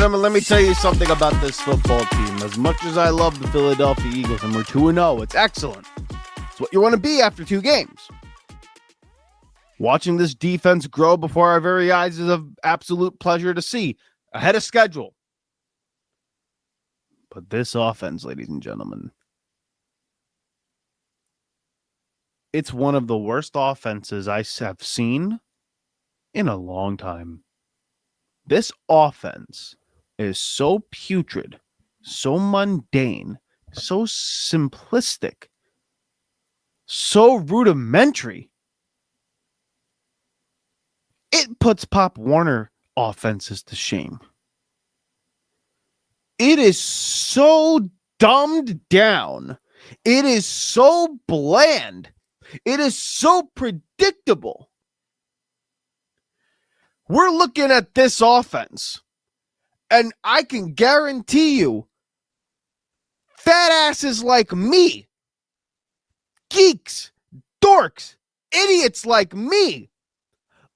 gentlemen, let me tell you something about this football team. As much as I love the Philadelphia Eagles, and we're 2-0, it's excellent. It's what you want to be after 2 games. Watching this defense grow before our very eyes is an absolute pleasure to see. Ahead of schedule. But this offense, ladies and gentlemen, it's one of the worst offenses I have seen in a long time. This offense is so putrid, so mundane, so simplistic, so rudimentary. It puts Pop Warner offenses to shame. It is so dumbed down. It is so bland. It is so predictable. We're looking at this offense, and I can guarantee you, fat asses like me, geeks, dorks, idiots like me,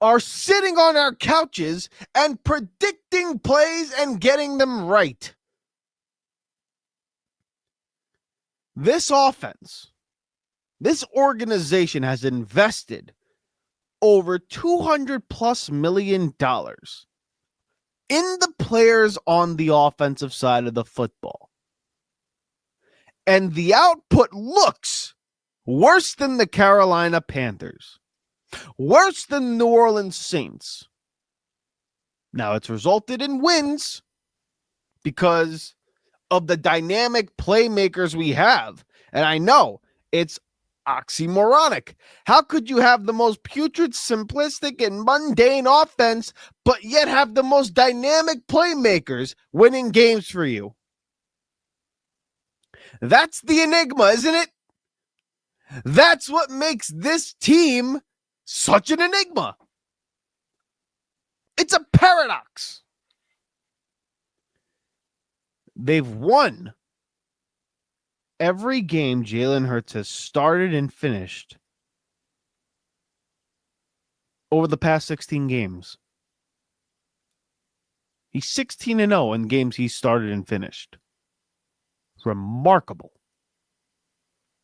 are sitting on our couches and predicting plays and getting them right. This offense, this organization has invested over $200+ million in the players on the offensive side of the football. And the output looks worse than the Carolina Panthers, worse than New Orleans Saints. Now, it's resulted in wins because of the dynamic playmakers we have. And I know it's oxymoronic. How could you have the most putrid, simplistic, and mundane offense, but yet have the most dynamic playmakers winning games for you? That's the enigma, isn't it? That's what makes this team such an enigma. It's a paradox. They've won every game Jalen Hurts has started and finished over the past 16 games. He's 16-0 in games he started and finished. Remarkable.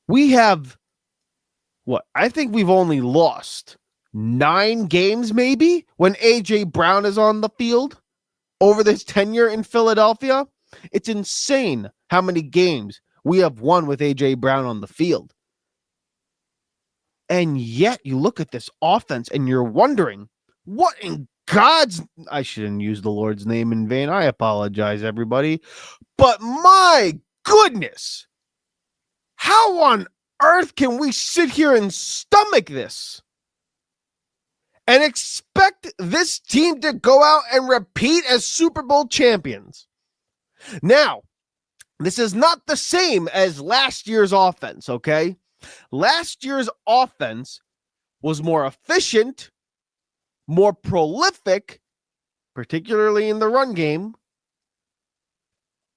We have, I think we've only lost 9 games maybe when A.J. Brown is on the field over this tenure in Philadelphia. It's insane how many games we have won with A.J. Brown on the field. And yet you look at this offense and you're wondering, what in God's... I shouldn't use the Lord's name in vain. I apologize, everybody. But my goodness, how on earth can we sit here and stomach this and expect this team to go out and repeat as Super Bowl champions? Now, this is not the same as last year's offense, okay? Last year's offense was more efficient, more prolific, particularly in the run game,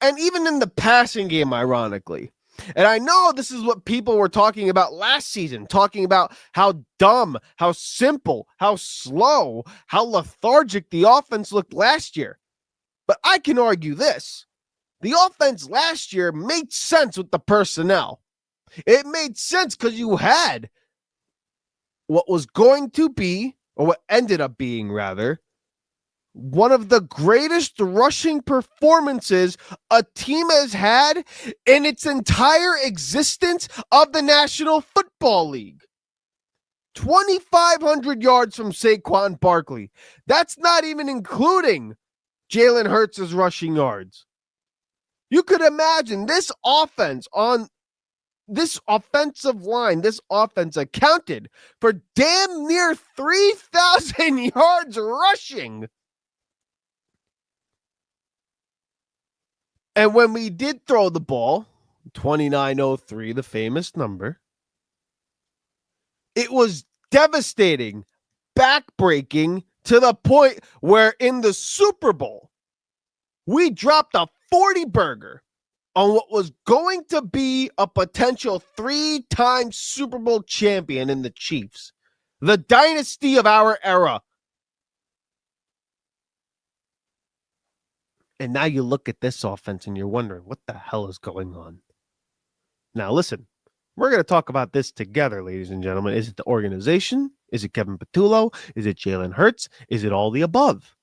and even in the passing game, ironically. And I know this is what people were talking about last season, talking about how dumb, how simple, how slow, how lethargic the offense looked last year. But I can argue this. The offense last year made sense with the personnel. It made sense because you had what was going to be, or what ended up being rather, one of the greatest rushing performances a team has had in its entire existence of the National Football League. 2,500 yards from Saquon Barkley. That's not even including Jalen Hurts' rushing yards. You could imagine this offense on this offensive line, this offense accounted for damn near 3,000 yards rushing. And when we did throw the ball, 2903, the famous number, it was devastating, backbreaking, to the point where in the Super Bowl, we dropped a 40-burger on what was going to be a potential 3-time Super Bowl champion in the Chiefs. The dynasty of our era. And now you look at this offense and you're wondering, what the hell is going on? Now, listen, we're going to talk about this together, ladies and gentlemen. Is it the organization? Is it Kevin Patullo? Is it Jalen Hurts? Is it all the above?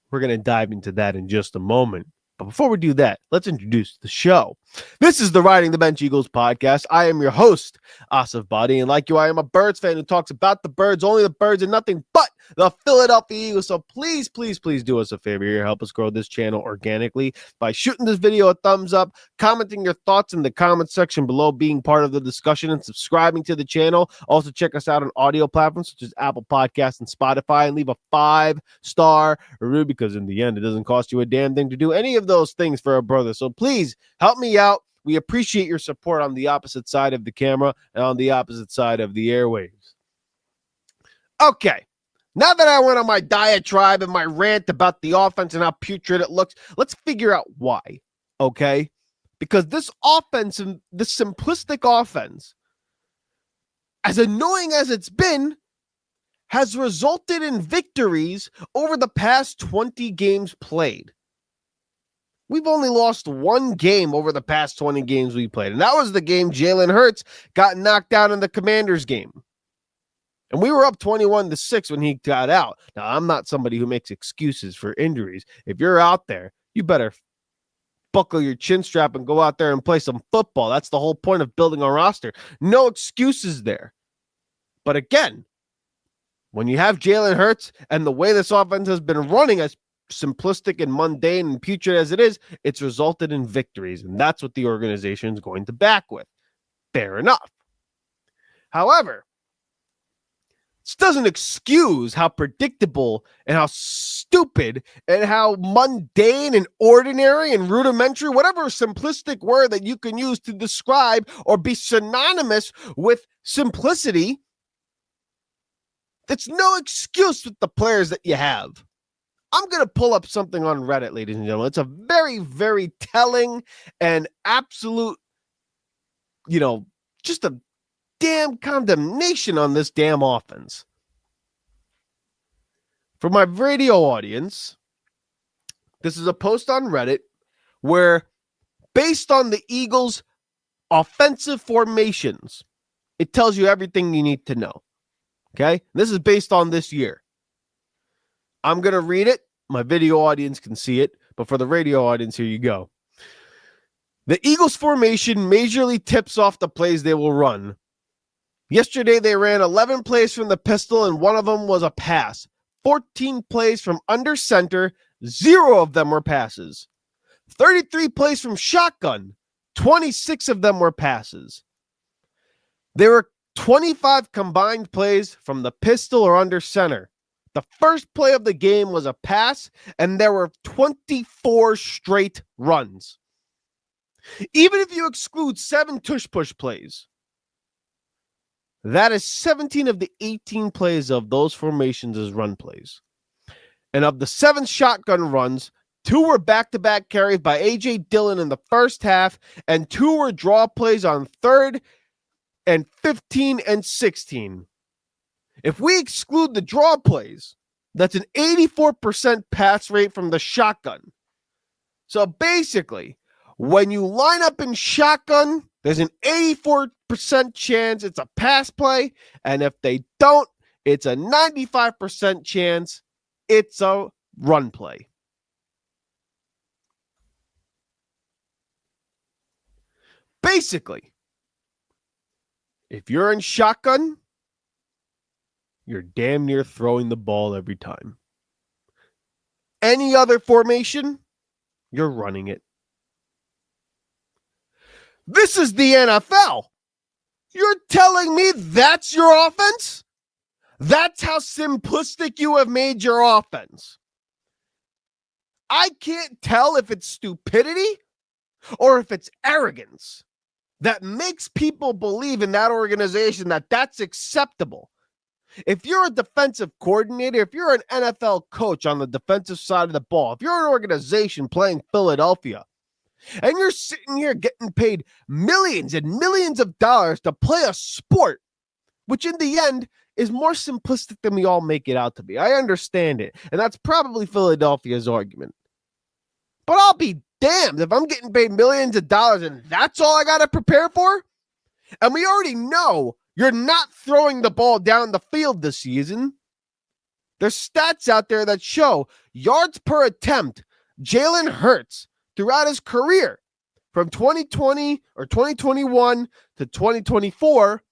We're going to dive into that in just a moment. But before we do that, let's introduce the show. This is the Riding the Bench Eagles podcast. I am your host, Asif Badi, and like you, I am a Birds fan who talks about the Birds, only the Birds, and nothing but the Philadelphia Eagles. So please, please, please do us a favor here. Help us grow this channel organically by shooting this video a thumbs up, commenting your thoughts in the comment section below, being part of the discussion, and subscribing to the channel. Also, check us out on audio platforms such as Apple Podcasts and Spotify, and leave a 5-star review, because in the end, it doesn't cost you a damn thing to do any of those things for a brother. So please help me out. We appreciate your support on the opposite side of the camera and on the opposite side of the airwaves. Okay, now that I went on my diatribe and my rant about the offense and how putrid it looks, let's figure out why, okay? Because this offense, this simplistic offense, as annoying as it's been, has resulted in victories over the past 20 games played. We've only lost one game over the past 20 games we played, and that was the game Jalen Hurts got knocked out in the Commanders game. And we were up 21-6 when he got out. Now, I'm not somebody who makes excuses for injuries. If you're out there, you better buckle your chin strap and go out there and play some football. That's the whole point of building a roster. No excuses there. But again, when you have Jalen Hurts and the way this offense has been running, as simplistic and mundane and putrid as it is, it's resulted in victories. And that's what the organization is going to back with. Fair enough. However, this doesn't excuse how predictable and how stupid and how mundane and ordinary and rudimentary, whatever simplistic word that you can use to describe or be synonymous with simplicity, that's no excuse with the players that you have. I'm going to pull up something on Reddit, ladies and gentlemen. It's a very, very telling and absolute, just a damn condemnation on this damn offense. For my radio audience, this is a post on Reddit where, based on the Eagles' offensive formations, it tells you everything you need to know. Okay? This is based on this year. I'm going to read it. My video audience can see it, but for the radio audience, here you go. The Eagles formation majorly tips off the plays they will run. Yesterday, they ran 11 plays from the pistol, and one of them was a pass. 14 plays from under center, 0 of them were passes. 33 plays from shotgun, 26 of them were passes. There were 25 combined plays from the pistol or under center. The first play of the game was a pass, and there were 24 straight runs. Even if you exclude 7 tush-push plays, that is 17 of the 18 plays of those formations as run plays. And of the 7 shotgun runs, 2 were back-to-back carries by A.J. Dillon in the first half, and 2 were draw plays on 3rd and 15 and 16. If we exclude the draw plays, that's an 84% pass rate from the shotgun. So basically, when you line up in shotgun, there's an 84% chance it's a pass play, and if they don't, it's a 95% chance it's a run play. Basically, if you're in shotgun, you're damn near throwing the ball every time. Any other formation, you're running it. This is the NFL. You're telling me that's your offense? That's how simplistic you have made your offense. I can't tell if it's stupidity or if it's arrogance that makes people believe in that organization that that's acceptable. If you're a defensive coordinator, if you're an NFL coach on the defensive side of the ball, if you're an organization playing Philadelphia, and you're sitting here getting paid millions and millions of dollars to play a sport, which in the end is more simplistic than we all make it out to be. I understand it. And that's probably Philadelphia's argument. But I'll be damned if I'm getting paid millions of dollars and that's all I got to prepare for. And we already know you're not throwing the ball down the field this season. There's stats out there that show yards per attempt. Jalen Hurts throughout his career from 2020 or 2021 to 2024,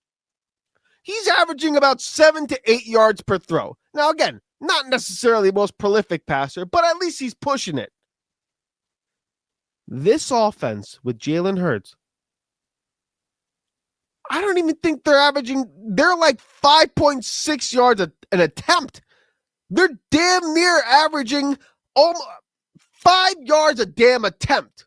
he's averaging about 7 to 8 yards per throw. Now, again, not necessarily the most prolific passer, but at least he's pushing it. This offense with Jalen Hurts, I don't even think they're like 5.6 yards an attempt. They're damn near averaging almost 5 yards a damn attempt.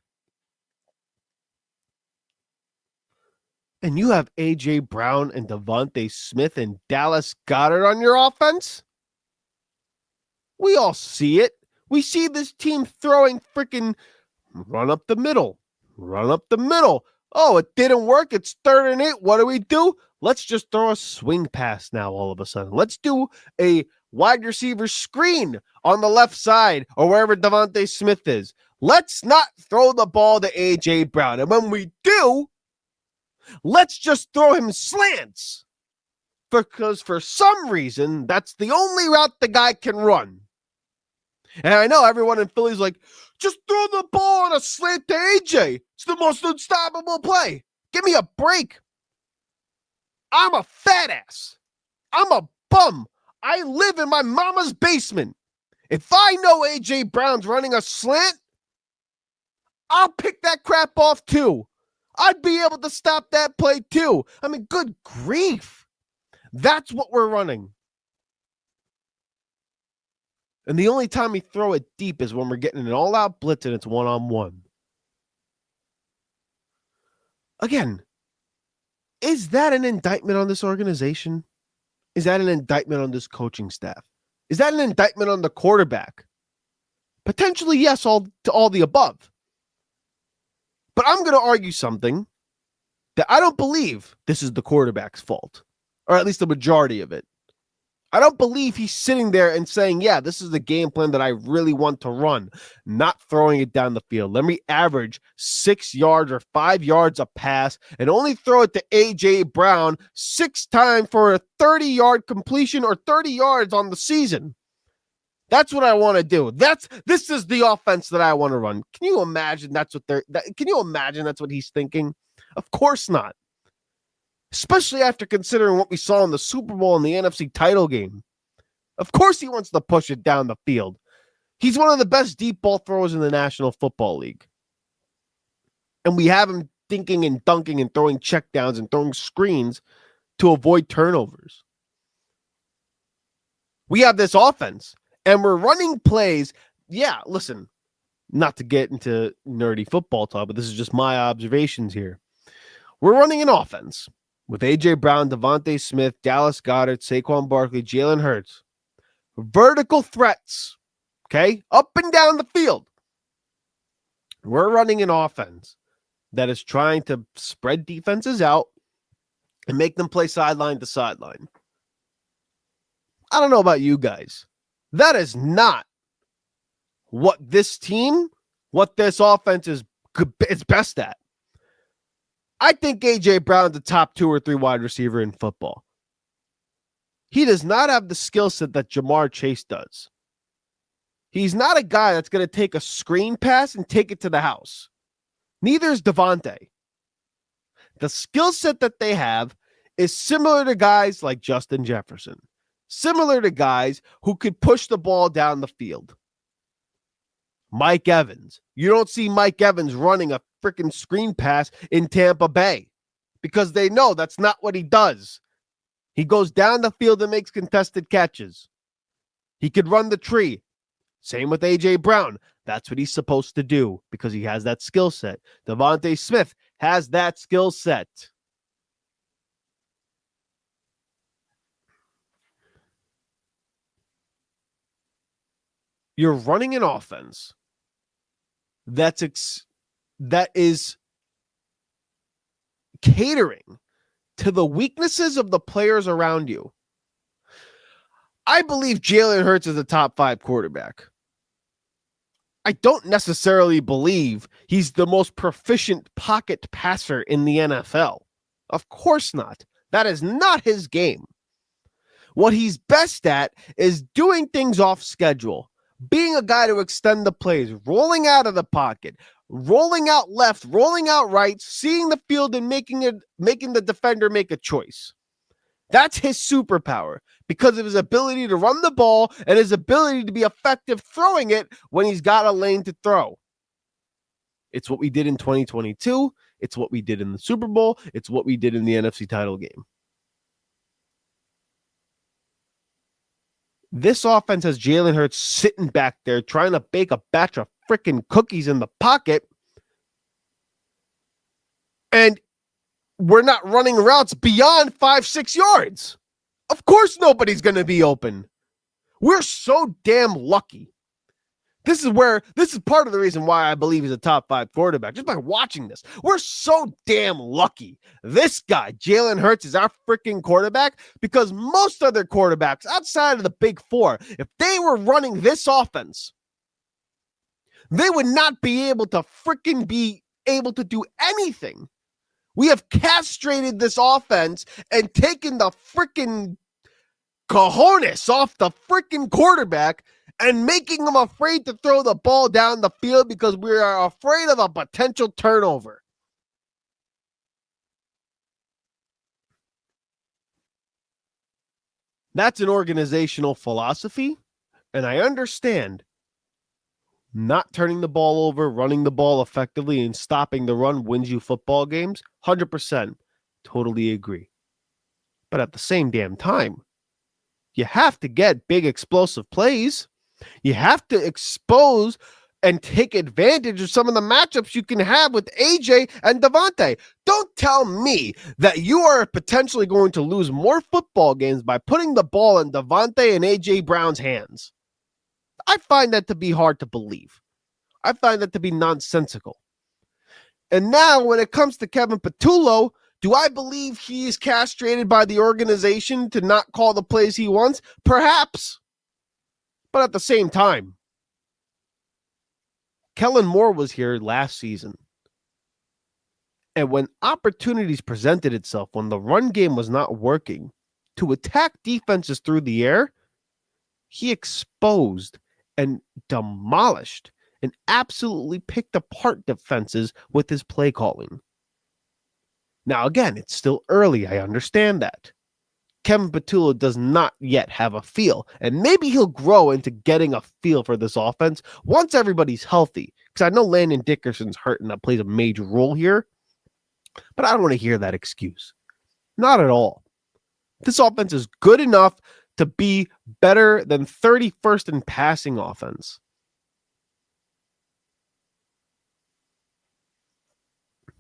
And you have A.J. Brown and Devonta Smith and Dallas Goedert on your offense? We all see it. We see this team throwing freaking run up the middle. Oh, it didn't work. It's 3rd and 8. What do? Let's just throw a swing pass now all of a sudden. Let's do a wide receiver screen on the left side or wherever Devonta Smith is. Let's not throw the ball to A.J. Brown. And when we do, let's just throw him slants. Because for some reason, that's the only route the guy can run. And I know everyone in Philly's like, just throw the ball on a slant to AJ. It's the most unstoppable play. Give me a break. I'm a fat ass. I'm a bum. I live in my mama's basement. If I know AJ Brown's running a slant, I'll pick that crap off too. I'd be able to stop that play too. I mean, good grief. That's what we're running. And the only time we throw it deep is when we're getting an all-out blitz and it's one-on-one. Again, is that an indictment on this organization? Is that an indictment on this coaching staff? Is that an indictment on the quarterback? Potentially, yes, to all the above. But I'm going to argue something that I don't believe this is the quarterback's fault, or at least the majority of it. I don't believe he's sitting there and saying, yeah, this is the game plan that I really want to run, not throwing it down the field. Let me average 6 yards or 5 yards a pass and only throw it to A.J. Brown 6 times for a 30-yard completion or 30 yards on the season. That's what I want to do. This is the offense that I want to run. Can you imagine that's what he's thinking? Of course not. Especially after considering what we saw in the Super Bowl and the NFC title game. Of course he wants to push it down the field. He's one of the best deep ball throwers in the National Football League. And we have him thinking and dunking and throwing checkdowns and throwing screens to avoid turnovers. We have this offense, and we're running plays. Yeah, listen, not to get into nerdy football talk, but this is just my observations here. We're running an offense with A.J. Brown, Devonta Smith, Dallas Goedert, Saquon Barkley, Jalen Hurts. Vertical threats, okay? Up and down the field. We're running an offense that is trying to spread defenses out and make them play sideline to sideline. I don't know about you guys. That is not what this offense is best at. I think A.J. Brown's the top 2 or 3 wide receiver in football. He does not have the skill set that Jamar Chase does. He's not a guy that's going to take a screen pass and take it to the house. Neither is Devonta. The skill set that they have is similar to guys like Justin Jefferson. Similar to guys who could push the ball down the field. Mike Evans. You don't see Mike Evans running a freaking screen pass in Tampa Bay because they know that's not what he does. He goes down the field and makes contested catches. He could run the tree. Same with A.J. Brown. That's what he's supposed to do because he has that skill set. Devonta Smith has that skill set. You're running an offense that is catering to the weaknesses of the players around you. I believe Jalen Hurts is a top 5 quarterback. I don't necessarily believe he's the most proficient pocket passer in the NFL. Of course not. That is not his game. What he's best at is doing things off schedule, being a guy to extend the plays, rolling out of the pocket, rolling out left, rolling out right, seeing the field and making the defender make a choice. That's his superpower because of his ability to run the ball and his ability to be effective throwing it when he's got a lane to throw. It's what we did in 2022. It's what we did in the Super Bowl. It's what we did in the NFC title game. This offense has Jalen Hurts sitting back there trying to bake a batch of freaking cookies in the pocket. And we're not running routes beyond 5-6 yards. Of course nobody's going to be open. We're so damn lucky. This is part of the reason why I believe he's a top 5 quarterback, just by watching this. We're so damn lucky. This guy, Jalen Hurts, is our freaking quarterback because most other quarterbacks outside of the big 4, if they were running this offense, they would not be able to do anything. We have castrated this offense and taken the freaking cojones off the freaking quarterback and making them afraid to throw the ball down the field because we are afraid of a potential turnover. That's an organizational philosophy, and I understand not turning the ball over, running the ball effectively, and stopping the run wins you football games. 100%. Totally agree. But at the same damn time, you have to get big explosive plays. You have to expose and take advantage of some of the matchups you can have with AJ and Devonta. Don't tell me that you are potentially going to lose more football games by putting the ball in Devonta and AJ Brown's hands. I find that to be hard to believe. I find that to be nonsensical. And now when it comes to Kevin Patullo, do I believe he is castrated by the organization to not call the plays he wants? Perhaps. But at the same time, Kellen Moore was here last season. And when opportunities presented itself, when the run game was not working, to attack defenses through the air, he exposed and demolished and absolutely picked apart defenses with his play calling. Now, again, it's still early. I understand that. Kevin Patullo does not yet have a feel, and maybe he'll grow into getting a feel for this offense once everybody's healthy, because I know Landon Dickerson's hurt and that plays a major role here, but I don't want to hear that excuse. Not at all. This offense is good enough to be better than 31st in passing offense.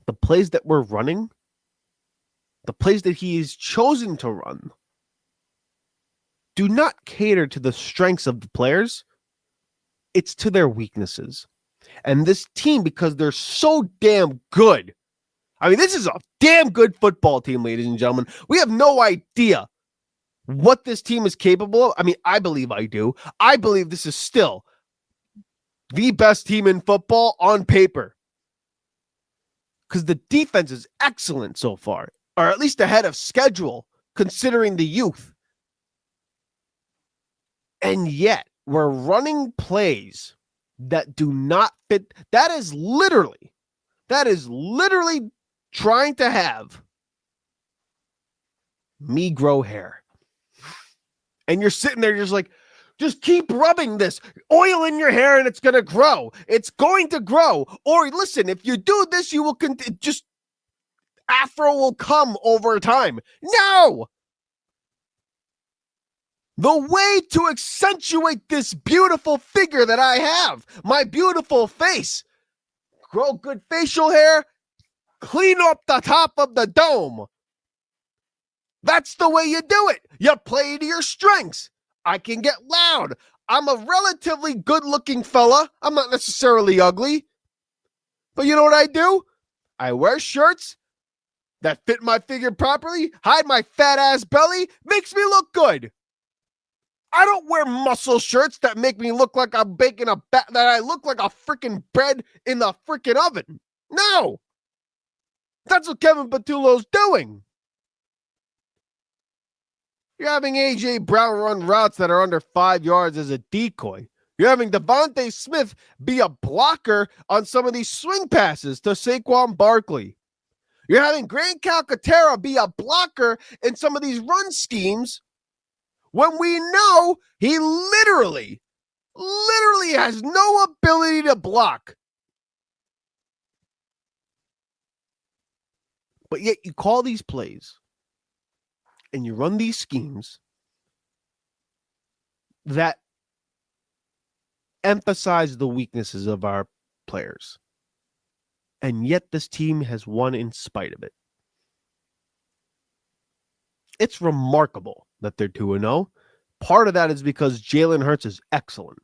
The plays that we're running, the plays that he is chosen to run, do not cater to the strengths of the players. It's to their weaknesses. And this team, because they're so damn good. I mean, this is a damn good football team, ladies and gentlemen. We have no idea what this team is capable of. I mean, I believe I do. I believe this is still the best team in football on paper. Because the defense is excellent so far, or at least ahead of schedule, considering the youth. And yet, we're running plays that do not fit. That is literally trying to have me grow hair. And you're sitting there just like, just keep rubbing this oil in your hair and it's going to grow. It's going to grow. Or listen, if you do this, you will just afro will come over time. No! The way to accentuate this beautiful figure that I have, my beautiful face, grow good facial hair, clean up the top of the dome. That's the way you do it. You play to your strengths. I can get loud. I'm a relatively good-looking fella. I'm not necessarily ugly. But you know what I do? I wear shirts that fit my figure properly, hide my fat-ass belly, makes me look good. I don't wear muscle shirts that make me look like I'm baking that I look like a freaking bread in the freaking oven. No. That's what Kevin Patullo's doing. You're having A.J. Brown run routes that are under 5 yards as a decoy. You're having Devonta Smith be a blocker on some of these swing passes to Saquon Barkley. You're having Grant Calcaterra be a blocker in some of these run schemes when we know he literally has no ability to block. But yet you call these plays and you run these schemes that emphasize the weaknesses of our players. And yet this team has won in spite of it. It's remarkable that they're 2-0. Part of that is because Jalen Hurts is excellent.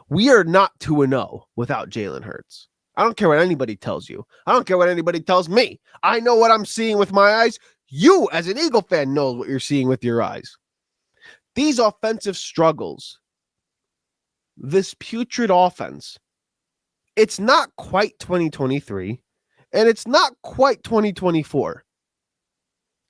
We are not 2-0 without Jalen Hurts. I don't care what anybody tells you. I don't care what anybody tells me. I know what I'm seeing with my eyes. You, as an Eagle fan, knows what you're seeing with your eyes. These offensive struggles, this putrid offense, it's not quite 2023, and it's not quite 2024.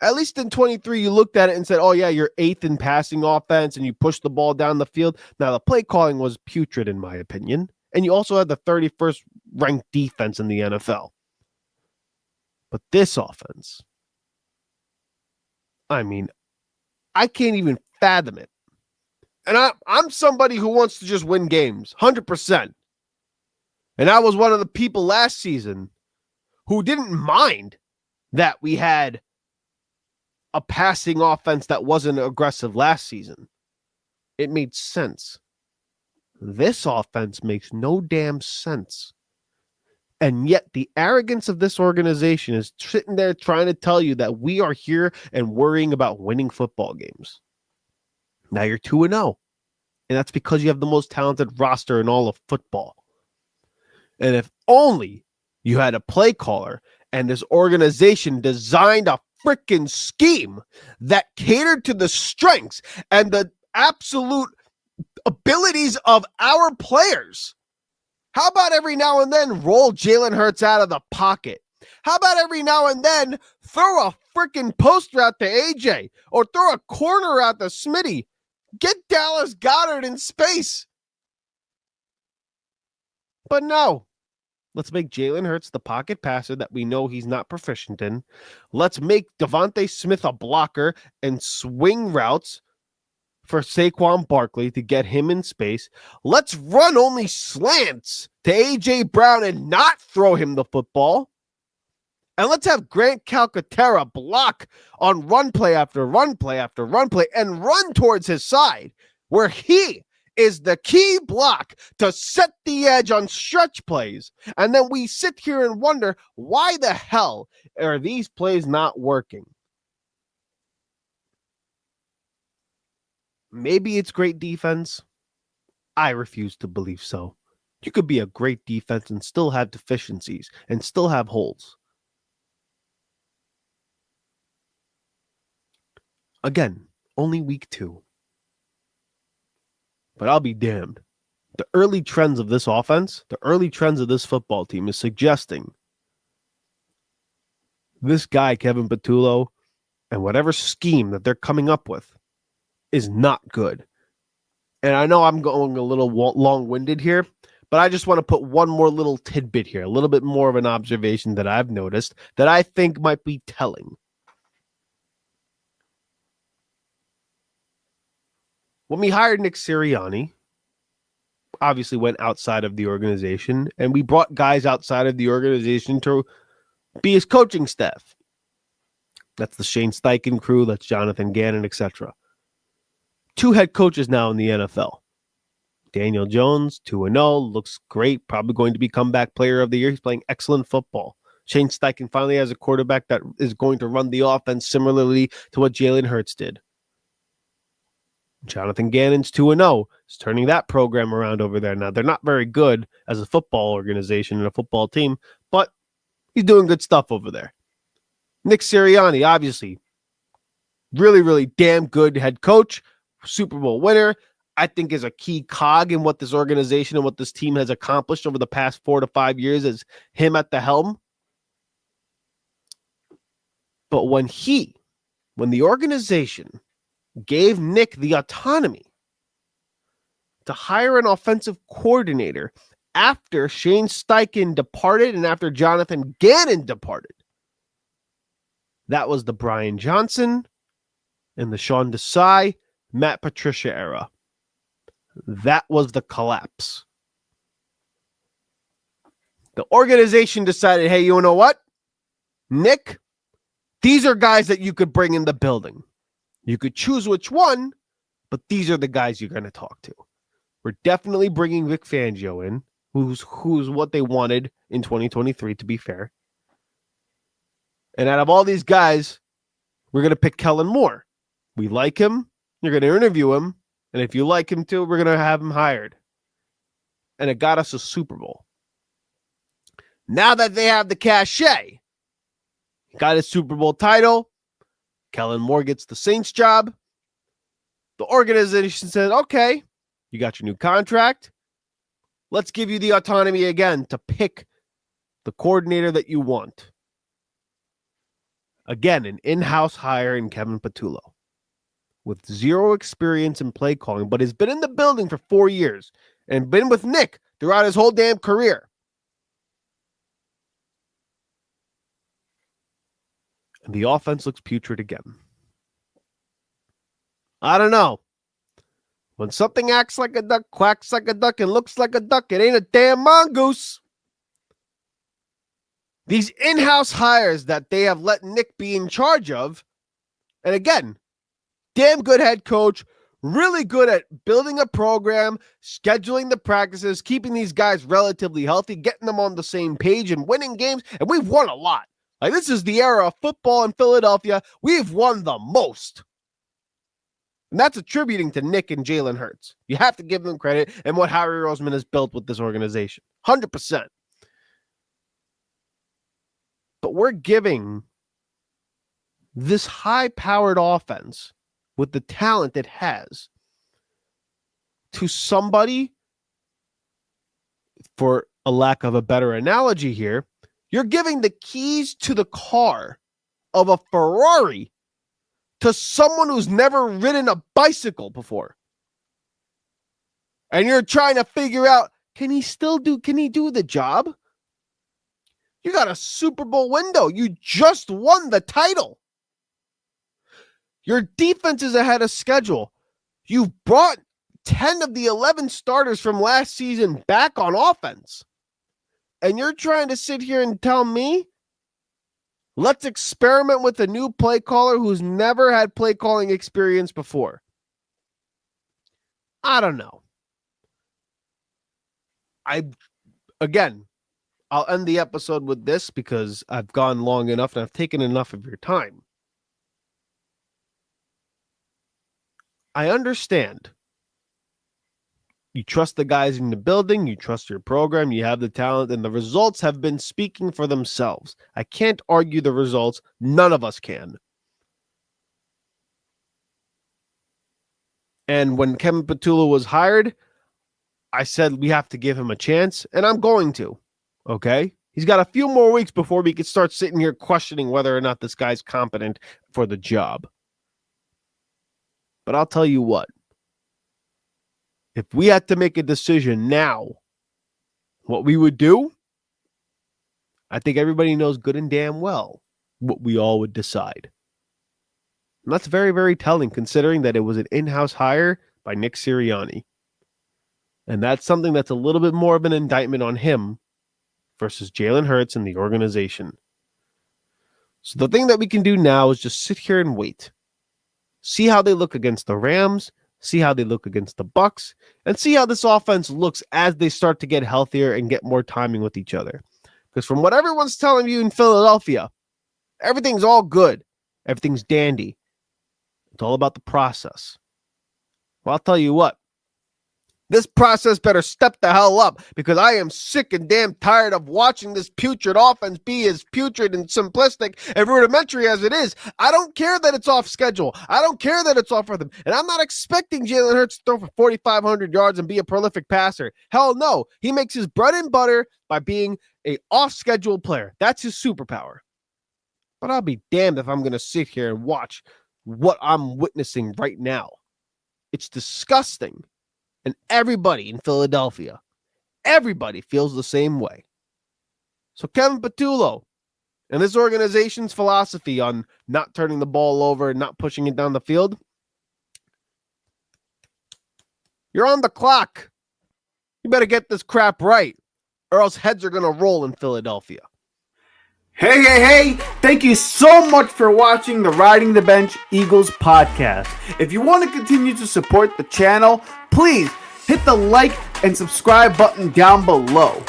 At least in 23, you looked at it and said, oh, yeah, you're 8th in passing offense, and you pushed the ball down the field. Now, the play calling was putrid, in my opinion. And you also had the 31st ranked defense in the NFL. But this offense, I mean, I can't even fathom it. And I'm somebody who wants to just win games, 100%. And I was one of the people last season who didn't mind that we had a passing offense that wasn't aggressive last season. It made sense. This offense makes no damn sense. And yet the arrogance of this organization is sitting there trying to tell you that we are here and worrying about winning football games. Now you're 2-0. And that's because you have the most talented roster in all of football. And if only you had a play caller and this organization designed a freaking scheme that catered to the strengths and the absolute abilities of our players. How about every now and then roll Jalen Hurts out of the pocket? How about every now and then throw a freaking poster out to AJ or throw a corner out to Smitty? Get Dallas Goedert in space. But no. Let's make Jalen Hurts the pocket passer that we know he's not proficient in. Let's make Devonta Smith a blocker and swing routes for Saquon Barkley to get him in space. Let's run only slants to A.J. Brown and not throw him the football. And let's have Grant Calcaterra block on run play after run play after run play and run towards his side where he is the key block to set the edge on stretch plays. And then we sit here and wonder, why the hell are these plays not working? Maybe it's great defense. I refuse to believe so. You could be a great defense and still have deficiencies and still have holes. Again, only week 2. But I'll be damned. The early trends of this offense, the early trends of this football team is suggesting this guy, Kevin Patullo, and whatever scheme that they're coming up with is not good. And I know I'm going a little long-winded here, but I just want to put one more little tidbit here, a little bit more of an observation that I've noticed that I think might be telling. When we hired Nick Sirianni, obviously went outside of the organization, and we brought guys outside of the organization to be his coaching staff. That's the Shane Steichen crew, that's Jonathan Gannon, etc. 2 head coaches now in the NFL. Daniel Jones, 2-0, looks great, probably going to be comeback player of the year. He's playing excellent football. Shane Steichen finally has a quarterback that is going to run the offense similarly to what Jalen Hurts did. Jonathan Gannon's 2-0. He's turning that program around over there. Now, they're not very good as a football organization and a football team, but he's doing good stuff over there. Nick Sirianni, obviously, really, really damn good head coach. Super Bowl winner, I think is a key cog in what this organization and what this team has accomplished over the past 4 to 5 years as him at the helm. But when the organization gave Nick the autonomy to hire an offensive coordinator after Shane Steichen departed and after Jonathan Gannon departed, that was the Brian Johnson and the Sean Desai, Matt Patricia era. That was the collapse. The organization decided, hey, you know what? Nick, these are guys that you could bring in the building. You could choose which one, but these are the guys you're going to talk to. We're definitely bringing Vic Fangio in, who's what they wanted in 2023, to be fair. And out of all these guys, we're going to pick Kellen Moore. We like him. You're going to interview him. And if you like him too, we're going to have him hired. And it got us a Super Bowl. Now that they have the cachet, got his Super Bowl title, Kellen Moore gets the Saints job. The organization said, okay, you got your new contract. Let's give you the autonomy again to pick the coordinator that you want. Again, an in-house hire in Kevin Patullo with zero experience in play calling, but has been in the building for 4 years and been with Nick throughout his whole damn career. And the offense looks putrid again. I don't know. When something acts like a duck, quacks like a duck, and looks like a duck, it ain't a damn mongoose. These in-house hires that they have let Nick be in charge of, and again, damn good head coach, really good at building a program, scheduling the practices, keeping these guys relatively healthy, getting them on the same page and winning games, and we've won a lot. Like, this is the era of football in Philadelphia. We've won the most. And that's attributing to Nick and Jalen Hurts. You have to give them credit and what Harry Roseman has built with this organization. 100%. But we're giving this high-powered offense with the talent it has to somebody, for a lack of a better analogy here, you're giving the keys to the car of a Ferrari to someone who's never ridden a bicycle before. And you're trying to figure out, can he do the job? You got a Super Bowl window. You just won the title. Your defense is ahead of schedule. You've brought 10 of the 11 starters from last season back on offense. And you're trying to sit here and tell me, let's experiment with a new play caller who's never had play calling experience before. I don't know. I'll end the episode with this because I've gone long enough and I've taken enough of your time. I understand. You trust the guys in the building, you trust your program, you have the talent, and the results have been speaking for themselves. I can't argue the results. None of us can. And when Kevin Patullo was hired, I said we have to give him a chance, and I'm going to. Okay? He's got a few more weeks before we can start sitting here questioning whether or not this guy's competent for the job. But I'll tell you what. If we had to make a decision now, what we would do, I think everybody knows good and damn well what we all would decide. And that's very, very telling, considering that it was an in-house hire by Nick Sirianni. And that's something that's a little bit more of an indictment on him versus Jalen Hurts and the organization. So the thing that we can do now is just sit here and wait. See how they look against the Rams, see how they look against the Bucks, and see how this offense looks as they start to get healthier and get more timing with each other. Because from what everyone's telling you in Philadelphia, everything's all good. Everything's dandy. It's all about the process. Well, I'll tell you what. This process better step the hell up, because I am sick and damn tired of watching this putrid offense be as putrid and simplistic and rudimentary as it is. I don't care that it's off schedule. I don't care that it's off rhythm. And I'm not expecting Jalen Hurts to throw for 4,500 yards and be a prolific passer. Hell no. He makes his bread and butter by being a off-schedule player. That's his superpower. But I'll be damned if I'm going to sit here and watch what I'm witnessing right now. It's disgusting. And everybody in Philadelphia, everybody feels the same way. So Kevin Patullo and this organization's philosophy on not turning the ball over and not pushing it down the field, you're on the clock. You better get this crap right, or else heads are going to roll in Philadelphia. Hey, thank you so much for watching the Riding the Bench Eagles podcast. If you want to continue to support the channel, please hit the like and subscribe button down below.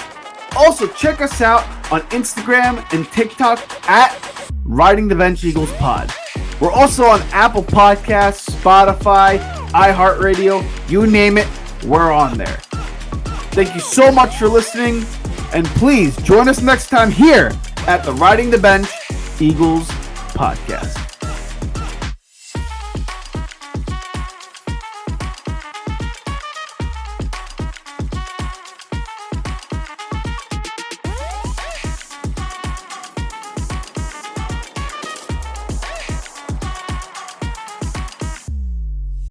Also, check us out on Instagram and TikTok at Riding the Bench Eagles Pod. We're also on Apple Podcasts, Spotify, iHeartRadio, you name it, we're on there. Thank you so much for listening, and please join us next time here at the Riding the Bench Eagles podcast.